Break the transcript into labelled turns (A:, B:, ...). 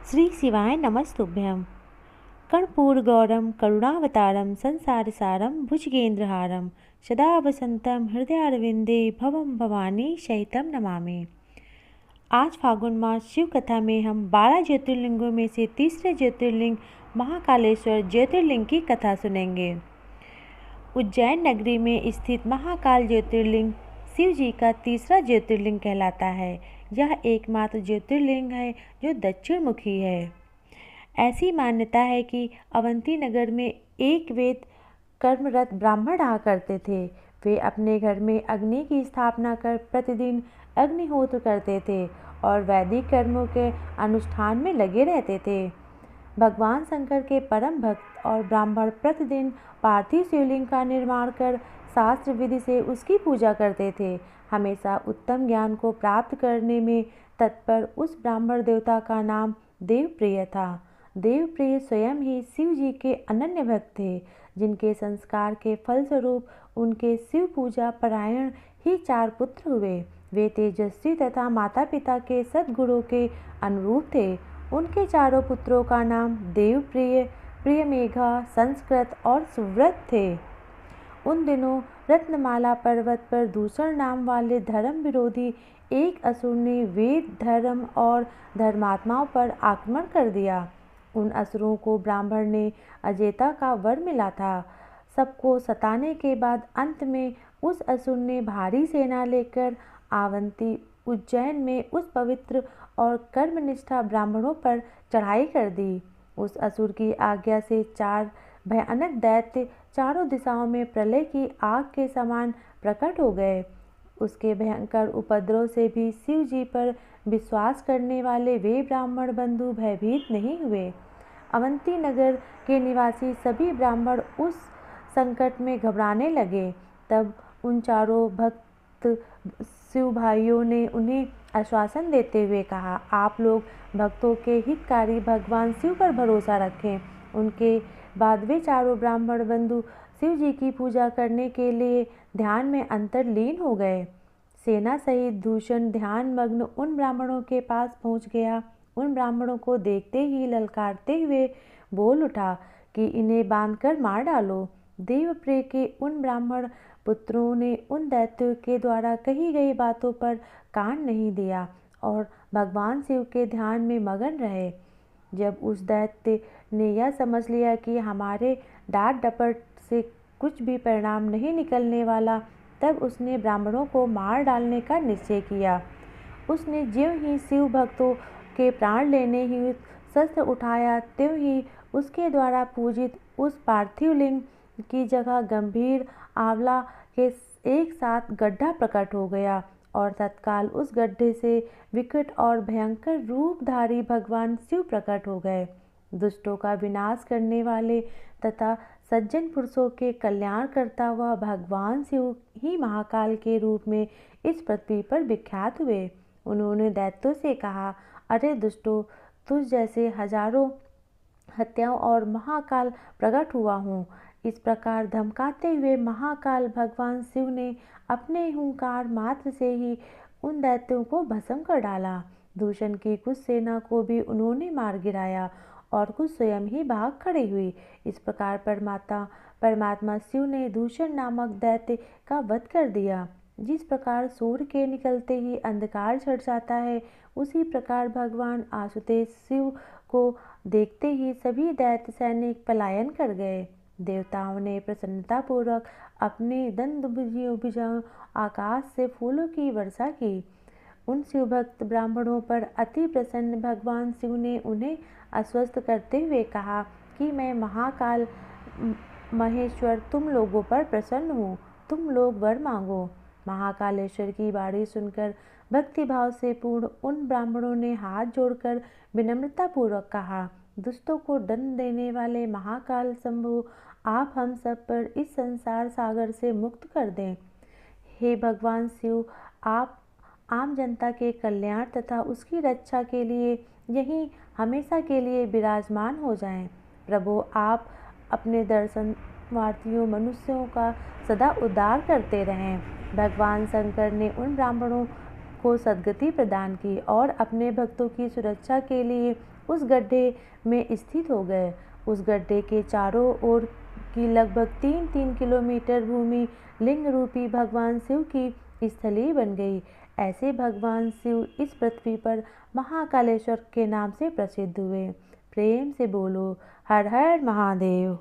A: श्री शिवाय नमस्तुभ्यं। कर्पूरगौरं करुणावतारं संसारसारं भुजगेन्द्रहारं सदा वसन्तं हृदयारविन्दे भवं भवानी सहितं नमामि। आज फागुन मास शिव कथा में हम 12 ज्योतिर्लिंगों में से तीसरे ज्योतिर्लिंग महाकालेश्वर ज्योतिर्लिंग की कथा सुनेंगे। उज्जैन नगरी में स्थित महाकाल ज्योतिर्लिंग शिव जी का तीसरा ज्योतिर्लिंग कहलाता है। यह एकमात्र ज्योतिर्लिंग है जो दक्षिण मुखी है। ऐसी मान्यता है कि अवंती नगर में एक वेद कर्मरत ब्राह्मण रहा करते थे। वे अपने घर में अग्नि की स्थापना कर प्रतिदिन अग्निहोत्र करते थे और वैदिक कर्मों के अनुष्ठान में लगे रहते थे। भगवान शंकर के परम भक्त और ब्राह्मण प्रतिदिन पार्थिव शिवलिंग का निर्माण कर शास्त्र विधि से उसकी पूजा करते थे। हमेशा उत्तम ज्ञान को प्राप्त करने में तत्पर उस ब्राह्मण देवता का नाम देवप्रिय था। देवप्रिय स्वयं ही शिव जी के अनन्य भक्त थे, जिनके संस्कार के फलस्वरूप उनके शिव पूजा परायण ही 4 पुत्र हुए। वे तेजस्वी तथा माता पिता के सद्गुणों के अनुरूप थे। उनके चारों पुत्रों का नाम देवप्रिय, प्रियमेघा, संस्कृत और सुव्रत थे। उन दिनों रत्नमाला पर्वत पर दूषण नाम वाले धर्म विरोधी एक असुर ने वेद, धर्म और धर्मात्माओं पर आक्रमण कर दिया। उन असुरों को ब्राह्मण ने अजेता का वर मिला था। सबको सताने के बाद अंत में उस असुर ने भारी सेना लेकर आवंती उज्जैन में उस पवित्र और कर्मनिष्ठा ब्राह्मणों पर चढ़ाई कर दी। उस असुर की आज्ञा से 4 भयानक दैत्य चारों दिशाओं में प्रलय की आग के समान प्रकट हो गए। उसके भयंकर उपद्रव से भी शिव जी पर विश्वास करने वाले वे ब्राह्मण बंधु भयभीत नहीं हुए। अवंती नगर के निवासी सभी ब्राह्मण उस संकट में घबराने लगे। तब उन चारों भक्त शिव भाइयों ने उन्हें आश्वासन देते हुए कहा, आप लोग भक्तों के हितकारी भगवान शिव पर भरोसा रखें। उनके बाद वे चारों ब्राह्मण बंधु शिव जी की पूजा करने के लिए ध्यान में अंतर्लीन हो गए। सेना सहित दूषण ध्यान मग्न उन ब्राह्मणों के पास पहुंच गया। उन ब्राह्मणों को देखते ही ललकारते हुए बोल उठा कि इन्हें बांधकर मार डालो। देवप्रिय के उन ब्राह्मण पुत्रों ने उन दैत्यों के द्वारा कही गई बातों पर कान नहीं दिया और भगवान शिव के ध्यान में मगन रहे। जब उस दैत्य ने यह समझ लिया कि हमारे डांट डपट से कुछ भी परिणाम नहीं निकलने वाला, तब उसने ब्राह्मणों को मार डालने का निश्चय किया। उसने ज्यों ही शिव भक्तों के प्राण लेने ही शस्त्र उठाया, त्यों ही उसके द्वारा पूजित उस पार्थिव लिंग की जगह गंभीर आंवला के एक साथ गड्ढा प्रकट हो गया और तत्काल उस गड्ढे से विकट और भयंकर रूपधारी भगवान शिव प्रकट हो गए। दुष्टों का विनाश करने वाले तथा सज्जन पुरुषों के कल्याण करता हुआ भगवान शिव ही महाकाल के रूप में इस पृथ्वी पर विख्यात हुए। उन्होंने दैत्यों से कहा, अरे दुष्टों, तुझ जैसे हजारों हत्याओं और महाकाल प्रकट हुआ हूँ। इस प्रकार धमकाते हुए महाकाल भगवान शिव ने अपने हुंकार मात्र से ही उन दैत्यों को भस्म कर डाला। दूषण की कुछ सेना को भी उन्होंने मार गिराया और कुछ स्वयं ही भाग खड़ी हुई। इस प्रकार परमात्मा शिव ने दूषण नामक दैत्य का वध कर दिया। जिस प्रकार सूर्य के निकलते ही अंधकार छट जाता है, उसी प्रकार भगवान आशुतोष शिव को देखते ही सभी दैत्य सैनिक पलायन कर गए। देवताओं ने प्रसन्नतापूर्वक अपने दंडभुजाओं आकाश से फूलों की वर्षा की। उन शिवभक्त ब्राह्मणों पर अति प्रसन्न भगवान शिव ने उन्हें आश्वस्त करते हुए कहा कि मैं महाकाल महेश्वर तुम लोगों पर प्रसन्न हूँ, तुम लोग वर मांगो। महाकालेश्वर की वाणी सुनकर भक्तिभाव से पूर्ण उन ब्राह्मणों ने हाथ जोड़कर विनम्रतापूर्वक कहा, दुष्टों को दंड देने वाले महाकाल शंभु, आप हम सब पर इस संसार सागर से मुक्त कर दें। हे भगवान शिव, आप आम जनता के कल्याण तथा उसकी रक्षा के लिए यहीं हमेशा के लिए विराजमान हो जाएं। प्रभु, आप अपने दर्शनार्थियों मनुष्यों का सदा उद्धार करते रहें। भगवान शंकर ने उन ब्राह्मणों को सद्गति प्रदान की और अपने भक्तों की सुरक्षा के लिए उस गड्ढे में स्थित हो गए। उस गड्ढे के चारों ओर की लगभग 3-3 किलोमीटर भूमि लिंग रूपी भगवान शिव की स्थली बन गई। ऐसे भगवान शिव इस पृथ्वी पर महाकालेश्वर के नाम से प्रसिद्ध हुए। प्रेम से बोलो हर हर महादेव।